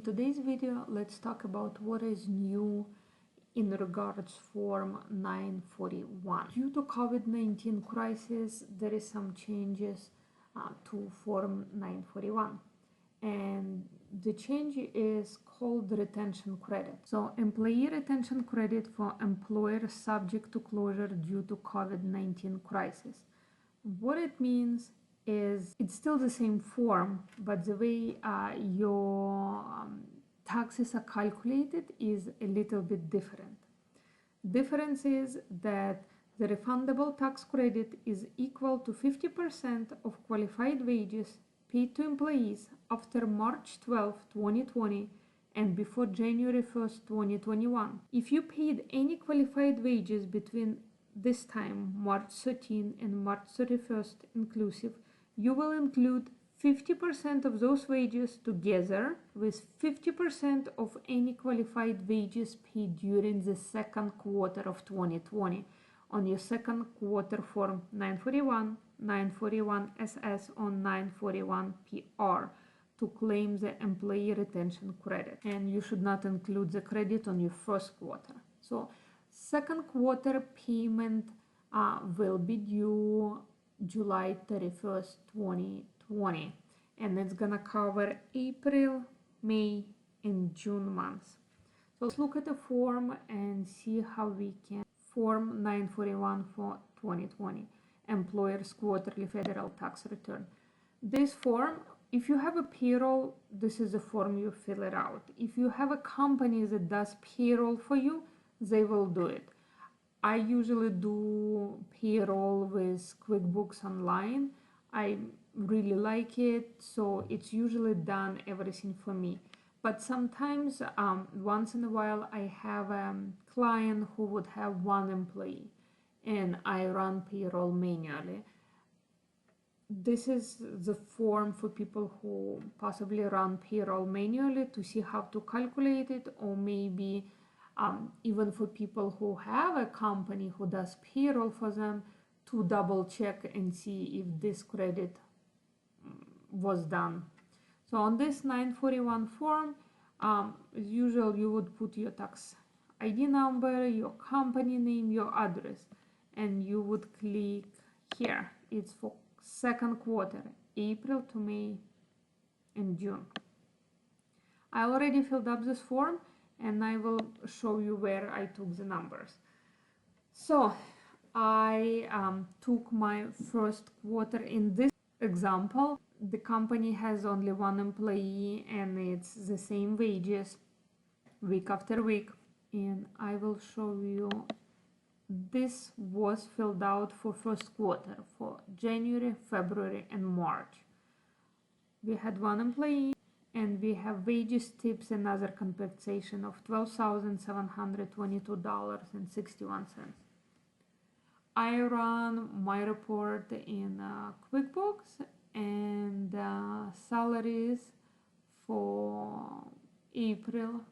today's video, let's talk about what is new in regards Form 941. Due to COVID-19 crisis, there is some changes to Form 941. And the change is called retention credit. So employee retention credit for employers subject to closure due to COVID-19 crisis. What it means is it's still the same form, but the way your taxes are calculated is a little bit different. Difference is that the refundable tax credit is equal to 50% of qualified wages paid to employees after March 12, 2020 and before January 1st, 2021. If you paid any qualified wages between this time, March 13 and March 31st inclusive, you will include 50% of those wages together with 50% of any qualified wages paid during the second quarter of 2020 on your second quarter Form 941, 941 SS or 941 PR to claim the employee retention credit. And you should not include the credit on your first quarter. So second quarter payment will be due July 31st, 2020, and it's gonna cover April, May, and June months. So let's look at the form and see how we can Form 941 for 2020, Employer's Quarterly Federal Tax Return. This form, if you have a payroll, this is the form you fill it out. If you have a company that does payroll for you, they will do it. I usually do payroll with QuickBooks Online. I really like it, so it's usually done everything for me. But sometimes, once in a while, I have a client who would have one employee and I run payroll manually. This is the form for people who possibly run payroll manually to see how to calculate it, or maybe even for people who have a company who does payroll for them to double check and see if this credit was done. So on this 941 form, as usual, you would put your tax ID number, your company name, your address, and you would click here. It's for second quarter, April to May and June. I already filled up this form, and I will show you where I took the numbers. So I took my first quarter. In this example, the company has only one employee and it's the same wages week after week. And I will show you, this was filled out for first quarter for January, February, and March. We had one employee, and we have wages, tips, and other compensation of $12,722.61. I run my report in QuickBooks, and salaries for April,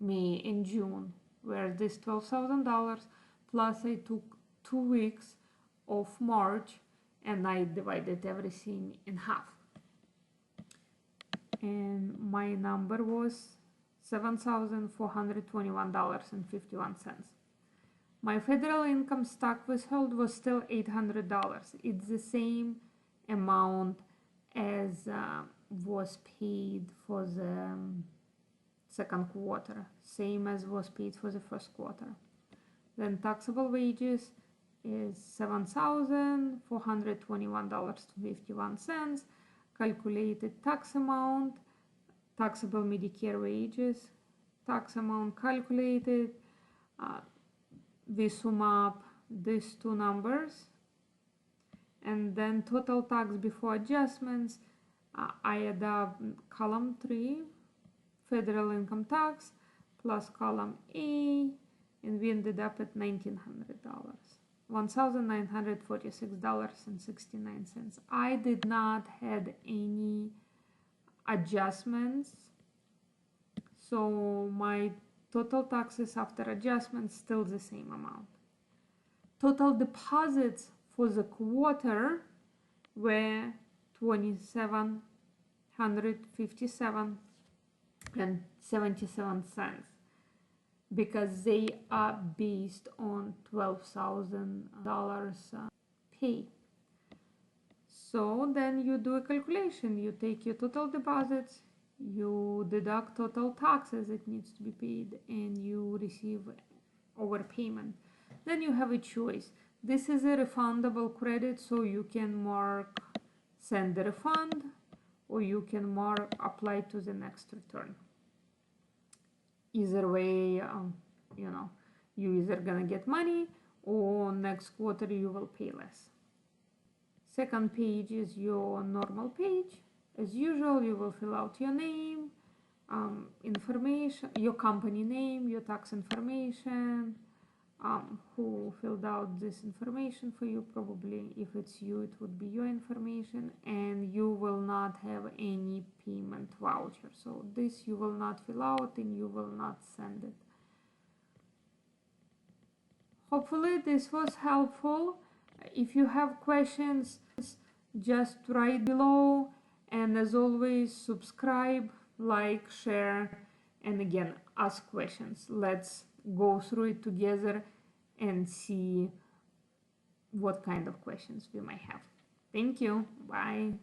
May, and June were this $12,000, plus I took 2 weeks of March and I divided everything in half. And my number was $7,421.51. My federal income tax withheld was still $800. It's the same amount as was paid for the second quarter, same as was paid for the first quarter. Then taxable wages is $7,421.51. Calculated tax amount, taxable Medicare wages, tax amount calculated. We sum up these two numbers, and then total tax before adjustments. I add up column 3, federal income tax, plus column A, and we ended up at $1,900. $1,946.69. I did not had any adjustments, so my total taxes after adjustments still the same amount. Total deposits for the quarter were $2,757 and 77 cents because they are based on $12,000 pay. So then you do a calculation. You take your total deposits, you deduct total taxes that needs to be paid, and you receive overpayment. Then you have a choice. This is a refundable credit, so you can mark send the refund, or you can mark apply to the next return. Either way, you either gonna get money, or next quarter you will pay less. Second page is your normal page. As usual, you will fill out your name, information, your company name, your tax information, who filled out this information for you. Probably if it's you, it would be your information, and you will not have any payment voucher. So this you will not fill out and you will not send it. Hopefully this was helpful. If you have questions, just write below, and as always, subscribe, like, share, and again, ask questions. Let's go through it together and see what kind of questions we might have. Thank you. Bye.